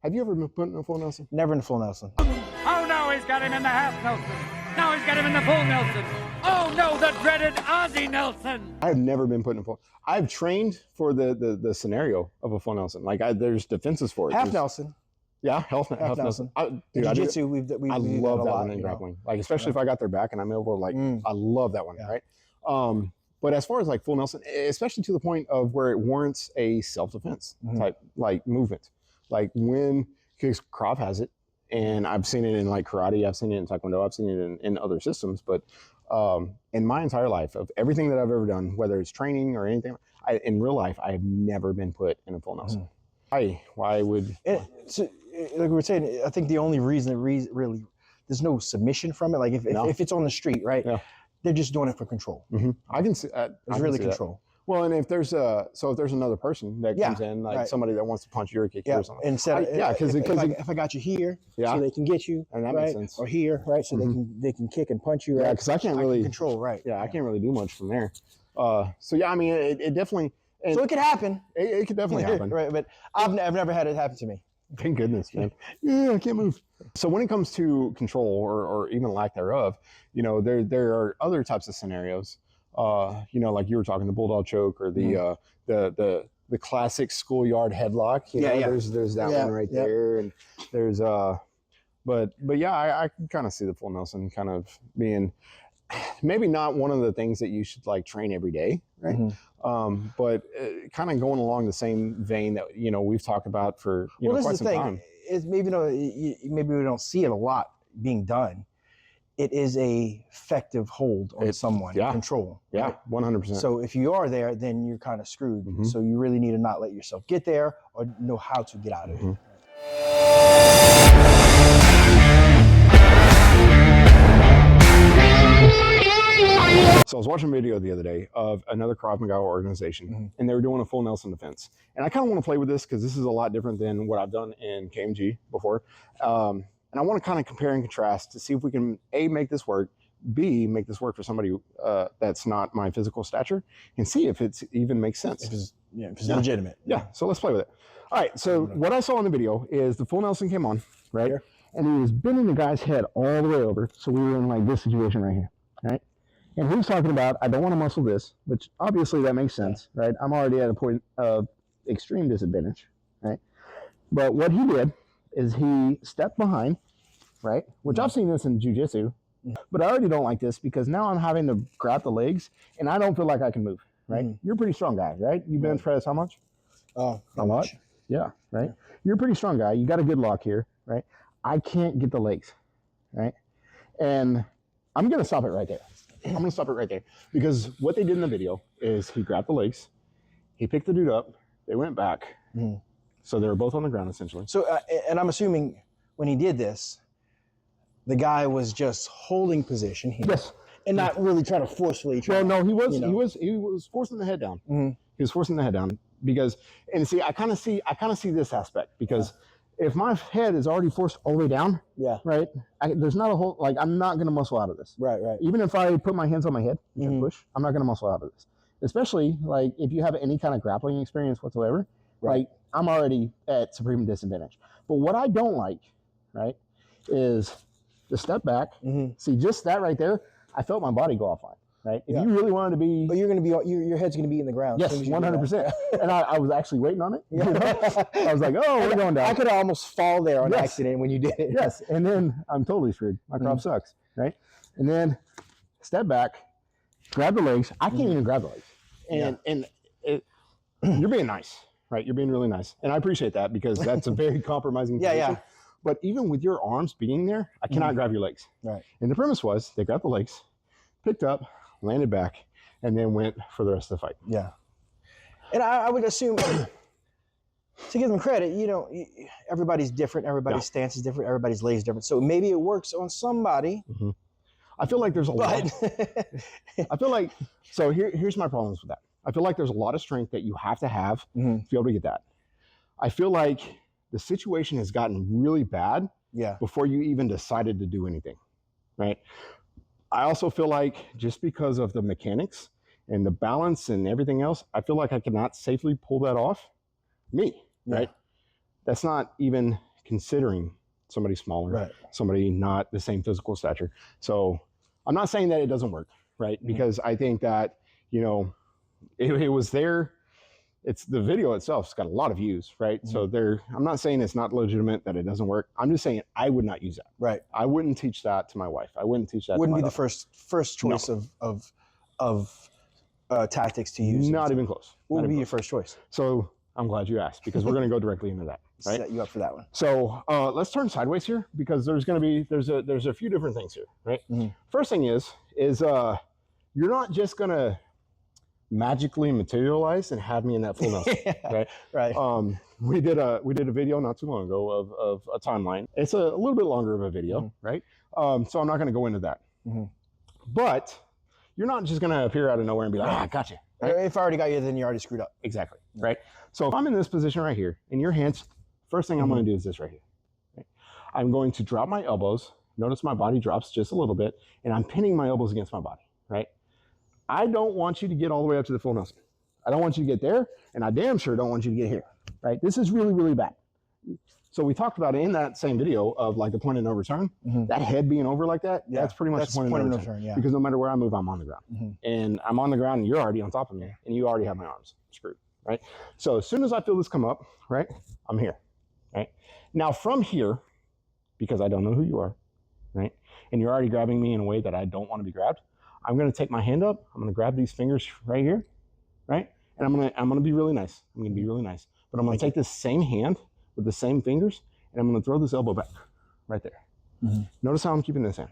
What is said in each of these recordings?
Have you ever been put in a full Nelson? Never in a full Nelson. Oh no, he's got him in the half Nelson. Now he's got him in the full Nelson. Oh no, the dreaded Aussie Nelson. I've never been put in a full. I've trained for the scenario of a full Nelson. Like there's defenses for it. Half Nelson. Yeah, half Nelson. Jiu Jitsu, we I love that one in grappling. Like especially if I got their back and I'm able to I love that one, right? But as far as like full Nelson, especially to the point of where it warrants a self-defense type like movement. Like when, because Krav has it, and I've seen it in like karate, I've seen it in Tae Kwon Do, I've seen it in other systems, but in my entire life, of everything that I've ever done, whether it's training or anything, in real life, I have never been put in a full Nelson. Why would... So, like we were saying, I think the only reason really, there's no submission from it. Like if it's on the street, right? Yeah. They're just doing it for control. I can see it's really control. Well, and if there's if there's another person that comes in, like somebody that wants to punch you or kick you or something. Instead, because if I got you here, so they can get you, and that makes sense. Or here, right? So they can kick and punch you, right? Yeah, because I can't really control, right? Yeah, I can't really do much from there. So yeah, I mean, it definitely. So it could happen. It could definitely happen, right? But I've never had it happen to me. Thank goodness, man. Yeah, I can't move. So when it comes to control or even lack thereof, you know, there are other types of scenarios. You know, like you were talking, the bulldog choke or the classic schoolyard headlock. You know, there's that one right there, and there's but yeah, I can kind of see the full Nelson kind of being maybe not one of the things that you should like train every day, right? But kind of going along the same vein that we've talked about for quite some time. Is maybe maybe we don't see it a lot being done. It is a effective hold on someone, control. Yeah, 100%. So if you are there, then you're kind of screwed. So you really need to not let yourself get there or know how to get out of it. So I was watching a video the other day of another Krav Maga organization, and they were doing a full Nelson defense. And I kind of want to play with this because this is a lot different than what I've done in KMG before. And I want to kind of compare and contrast to see if we can, A, make this work, B, make this work for somebody that's not my physical stature, and see if it even makes sense. If it's legitimate. Yeah, so let's play with it. All right, so what I saw in the video is the full Nelson came on, right? Here. And he was bending the guy's head all the way over, so we were in like this situation right here, right? And he was talking about, I don't want to muscle this, which obviously that makes sense, right? I'm already at a point of extreme disadvantage, right? But what he did is he stepped behind, right? Which I've seen this in Jiu Jitsu, but I already don't like this because now I'm having to grab the legs and I don't feel like I can move, right? You're a pretty strong guy, right? You bench press how much? Oh, a lot? Yeah, right? You're a pretty strong guy. You got a good lock here, right? I can't get the legs, right? And I'm going to stop it right there. I'm going to stop it right there because what they did in the video is he grabbed the legs, he picked the dude up, they went back. So they were both on the ground essentially. So, and I'm assuming when he did this, the guy was just holding position here. Yes. And not really trying to forcefully try. Well, no, he was forcing the head down. He was forcing the head down because, and see, I kind of see this aspect because if my head is already forced all the way down, right, there's not a whole, like, I'm not going to muscle out of this. Right. Even if I put my hands on my head and push, I'm not going to muscle out of this. Especially, like, if you have any kind of grappling experience whatsoever, like, I'm already at supreme disadvantage. But what I don't like, right, is the step back. See, just that right there, I felt my body go offline. Right? If you really wanted to be... But you're going to be, your head's going to be in the ground. Yes, 100%. And I was actually waiting on it. You know? I was like, oh, we're going down. I could almost fall there on accident when you did it. Yes, and then I'm totally screwed. My Krav sucks, right? And then step back, grab the legs. I can't even grab the legs. And you're being nice, right? You're being really nice. And I appreciate that because that's a very compromising position. But even with your arms being there, I cannot grab your legs. Right. And the premise was they grabbed the legs, picked up, landed back, and then went for the rest of the fight. Yeah. And I would assume, to give them credit, everybody's different, everybody's stance is different, everybody's leg is different. So maybe it works on somebody. I feel like there's a lot. I feel like, so here's my problems with that. I feel like there's a lot of strength that you have to have to be able to get that. I feel like the situation has gotten really bad before you even decided to do anything, right? I also feel like just because of the mechanics and the balance and everything else, I feel like I cannot safely pull that off. Right? That's not even considering somebody smaller, Right. somebody not the same physical stature. So I'm not saying that it doesn't work, right? Because I think that, you know, it was there. It's the video itself's got a lot of views, right? So I'm not saying it's not legitimate, that it doesn't work. I'm just saying I would not use that. Right. I wouldn't teach that to my wife. I wouldn't teach that. Wouldn't to be my the daughter. first choice of tactics to use. Not even close. What Not would be even your close. first choice? So I'm glad you asked, because we're going to go directly into that. Right. Set you up for that one. So let's turn sideways here, because there's a few different things here, right? First thing is you're not just going to magically materialize and have me in that full Nelson, right? Right. We did a video not too long ago of a timeline. It's a little bit longer of a video, right? So I'm not going to go into that. But you're not just going to appear out of nowhere and be like, I got you. Right? If I already got you, then you already screwed up. Exactly, right? So if I'm in this position right here, in your hands, first thing I'm going to do is this right here. Right? I'm going to drop my elbows. Notice my body drops just a little bit, and I'm pinning my elbows against my body, right? I don't want you to get all the way up to the full Nelson. I don't want you to get there, and I damn sure don't want you to get here, right? This is really, really bad. So we talked about it in that same video of like the point of no return. That head being over like that, that's pretty much the point of no return. Yeah. Because no matter where I move, I'm on the ground. And I'm on the ground, and you're already on top of me, and you already have my arms screwed, right? So as soon as I feel this come up, right, I'm here, right? Now from here, because I don't know who you are, right, and you're already grabbing me in a way that I don't want to be grabbed, I'm going to take my hand up. I'm going to grab these fingers right here, right? And I'm going to be really nice. I'm going to be really nice. But I'm going to take this same hand with the same fingers, and I'm going to throw this elbow back right there. Notice how I'm keeping this hand.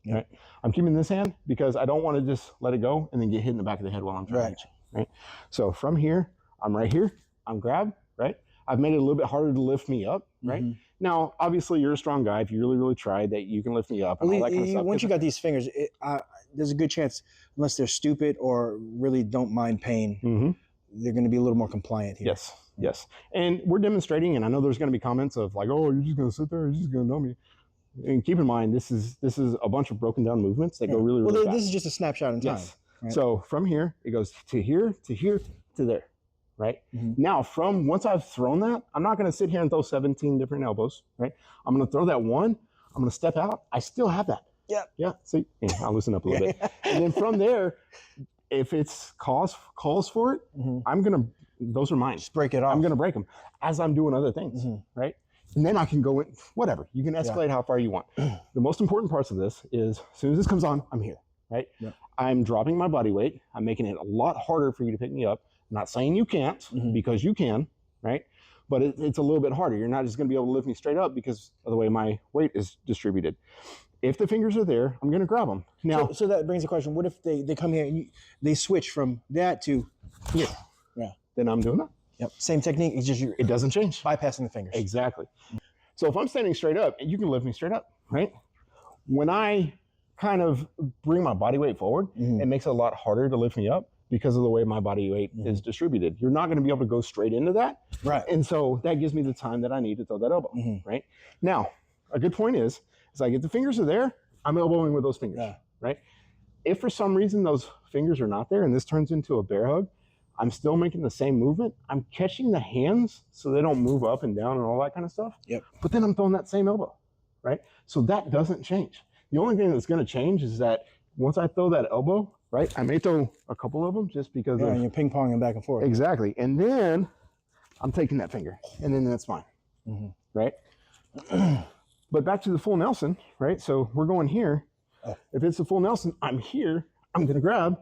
Right? I'm keeping this hand because I don't want to just let it go and then get hit in the back of the head while I'm trying to reach. Right? So from here, I'm right here. I'm grabbed, right? I've made it a little bit harder to lift me up, right? Now, obviously, you're a strong guy. If you really, really tried, that you can lift me up and all that kind of stuff. Once you got these fingers, there's a good chance, unless they're stupid or really don't mind pain, they're going to be a little more compliant here. Yes, yes. And we're demonstrating, and I know there's going to be comments of like, oh, you're just going to sit there, you're just going to know me. And keep in mind, this is a bunch of broken down movements that go really, really fast. This is just a snapshot in time. Yes. Right? So from here, it goes to here, to here, to there. Right? Now, from once I've thrown that, I'm not going to sit here and throw 17 different elbows, right? I'm going to throw that one. I'm going to step out. I still have that. Yeah. Yeah. See, I'll loosen up a little bit. And then from there, if it's calls for it, those are mine. Just break it off. I'm going to break them as I'm doing other things, right? And then I can go in, whatever. You can escalate how far you want. The most important parts of this is as soon as this comes on, I'm here, right? I'm dropping my body weight. I'm making it a lot harder for you to pick me up. I'm not saying you can't, because you can, right? But it's a little bit harder. You're not just going to be able to lift me straight up because of the way my weight is distributed. If the fingers are there, I'm going to grab them. Now, so that brings a question. What if they come here and they switch from that to here? Yeah. Then I'm doing that. Yep. Same technique. It's just it doesn't change. Bypassing the fingers. Exactly. So if I'm standing straight up, you can lift me straight up, right? When I kind of bring my body weight forward, it makes it a lot harder to lift me up because of the way my body weight is distributed. You're not going to be able to go straight into that. Right. And so that gives me the time that I need to throw that elbow, right? Now, a good point is I get the fingers are there, I'm elbowing with those fingers, right? If for some reason those fingers are not there and this turns into a bear hug, I'm still making the same movement. I'm catching the hands so they don't move up and down and all that kind of stuff. Yep. But then I'm throwing that same elbow, right? So that doesn't change. The only thing that's going to change is that once I throw that elbow, right, I may throw a couple of them just because and you're ping-ponging back and forth. Exactly. And then I'm taking that finger, and then that's mine, right? But back to the full Nelson, right? So we're going here. If it's the full Nelson, I'm here. I'm going to grab,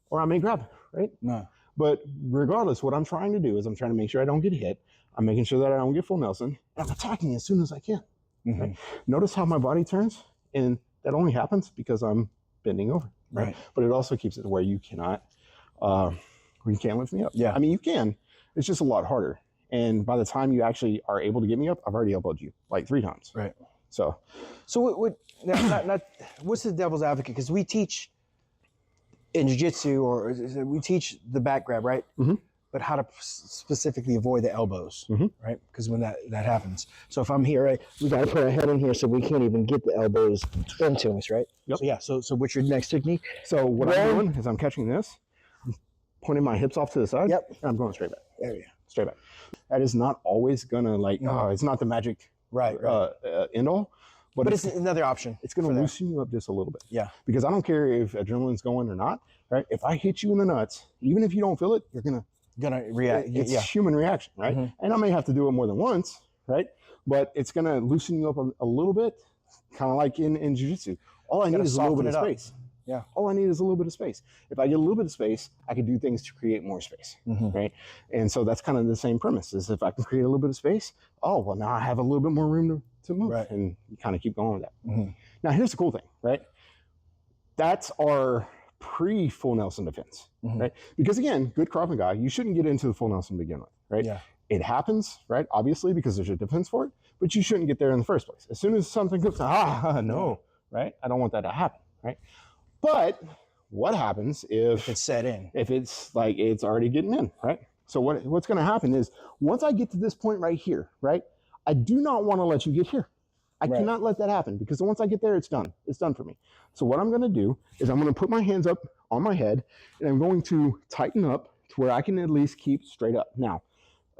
or I may grab, right? No. But regardless, what I'm trying to do is I'm trying to make sure I don't get hit. I'm making sure that I don't get full Nelson. And I'm attacking as soon as I can. Right? Notice how my body turns, and that only happens because I'm bending over. Right. But it also keeps it where you cannot, where you can't lift me up. Yeah. I mean, you can. It's just a lot harder. And by the time you actually are able to get me up, I've already elbowed you like 3 times. Right. So what what's the devil's advocate? Because we teach in jiu-jitsu, or we teach the back grab, right? But how to specifically avoid the elbows, right? Because when that happens. So if I'm here, right, we got to put our head in here so we can't even get the elbows into us, right? Yep. So yeah. So what's your next technique? So what I'm doing is I'm catching this, I'm pointing my hips off to the side, and I'm going straight back. There you go. Straight back. That is not always gonna it's not the magic Right. end all. But it's another option. It's going to loosen you up just a little bit. Yeah. Because I don't care if adrenaline's going or not, right? If I hit you in the nuts, even if you don't feel it, you're gonna react. It's human reaction, right? And I may have to do it more than once, right? But it's gonna loosen you up a little bit, kind of like in jiu-jitsu. All I need is a little bit of space. Yeah. All I need is a little bit of space. If I get a little bit of space, I can do things to create more space, right? And so that's kind of the same premise. Is if I can create a little bit of space, oh well, now I have a little bit more room to move, right. And you kind of keep going with that. Now here's the cool thing, right? That's our pre-full Nelson defense, right? Because again, good Krav Maga, you shouldn't get into the full Nelson to begin with, right? Yeah. It happens, right? Obviously, because there's a defense for it, but you shouldn't get there in the first place. As soon as something comes, no, right? I don't want that to happen, right? But what happens if it's set in? If it's like it's already getting in, right? So what's going to happen is once I get to this point right here, right? I do not want to let you get here. I cannot let that happen because once I get there, it's done. It's done for me. So what I'm going to do is I'm going to put my hands up on my head and I'm going to tighten up to where I can at least keep straight up. Now,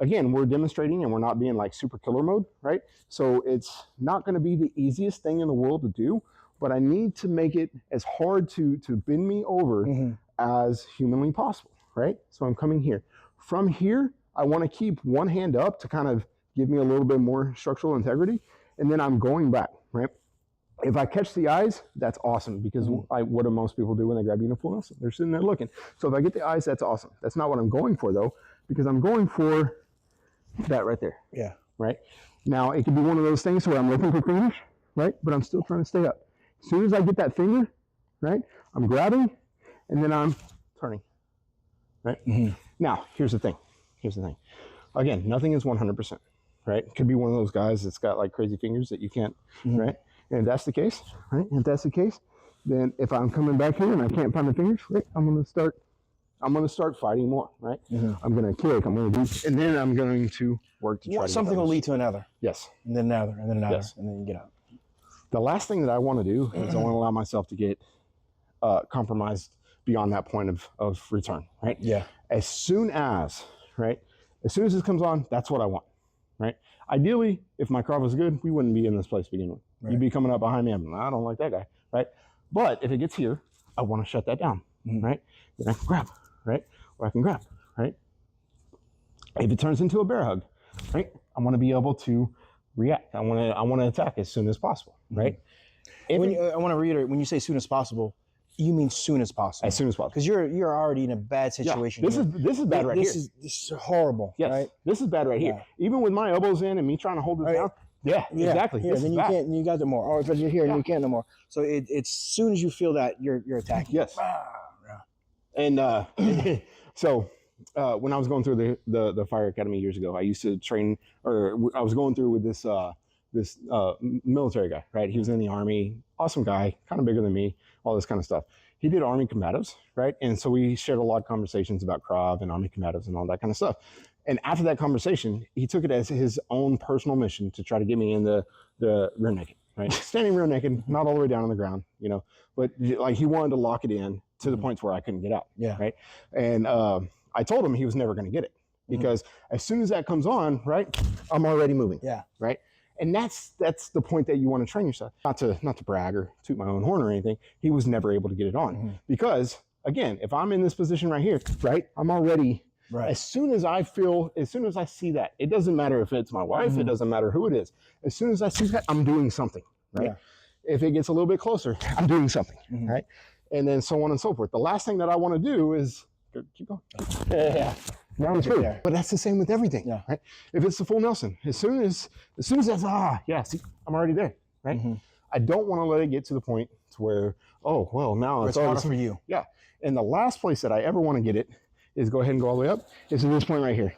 again, we're demonstrating and we're not being like super killer mode, right? So it's not going to be the easiest thing in the world to do, but I need to make it as hard to bend me over as humanly possible, right? So I'm coming here. From here, I want to keep one hand up to kind of give me a little bit more structural integrity. And then I'm going back, right? If I catch the eyes, that's awesome because what do most people do when they grab you in a full Nelson? They're sitting there looking. So if I get the eyes, that's awesome. That's not what I'm going for though, because I'm going for that right there. Yeah. Right? Now, it could be one of those things where I'm looking for fingers, right? But I'm still trying to stay up. As soon as I get that finger, right? I'm grabbing and then I'm turning, right? Now, here's the thing. Again, nothing is 100%. Right? Could be one of those guys that's got like crazy fingers that you can't, right? And if that's the case, right? If that's the case, then if I'm coming back here and I can't find the fingers, right? I'm gonna start fighting more, right? I'm gonna kick, I'm gonna do, and then I'm going to work to try to something will lead to another. Yes. And then another, and then another, Yes. and then you get out. The last thing that I want to do is I want to allow myself to get compromised beyond that point of return, right? Yeah. As soon as this comes on, that's what I want. Right. Ideally, if my Krav was good, we wouldn't be in this place to begin with. Right. You'd be coming up behind me. I don't like that guy. Right. But if it gets here, I want to shut that down. Right. Then I can grab. Right. Or I can grab. Right. If it turns into a bear hug, right, I want to be able to react. I want to attack as soon as possible. Right. I want to reiterate, when you say soon as possible, you mean soon as possible. As soon as possible. Because you're already in a bad situation. Yeah, this is bad right here. This is horrible. Yes, right? This is bad right here. Even with my elbows in and me trying to hold this down. Yeah, exactly. Yeah, then you can't. You got no more. Or if you're here and you can't no more. So it's as soon as you feel that you're attacking. Yes. And so when I was going through the fire academy years ago, I used to train, or I was going through with this military guy. Right, he was in the Army. Awesome guy, kind of bigger than me. All this kind of stuff. He did Army combatives, right? And so we shared a lot of conversations about Krav and Army combatives and all that kind of stuff. And after that conversation, he took it as his own personal mission to try to get me in the rear naked, right? Standing rear naked, not all the way down on the ground, but like he wanted to lock it in to the points where I couldn't get out, right? And I told him he was never going to get it because as soon as that comes on, right, I'm already moving, right? And that's the point that you want to train yourself. Not to brag or toot my own horn or anything. He was never able to get it on because, again, if I'm in this position right here, right, I'm already. Right. As soon as I see that, it doesn't matter if it's my wife, it doesn't matter who it is. As soon as I see that, I'm doing something, right? Yeah. If it gets a little bit closer, I'm doing something, right? And then so on and so forth. The last thing that I want to do is keep going. Yeah. Round two. But that's the same with everything, right? If it's the full Nelson, as soon as that's see, I'm already there, right? I don't want to let it get to the point to where, oh, well, now it's harder for you. Yeah. And the last place that I ever want to get it is go ahead and go all the way up. Is at this point right here.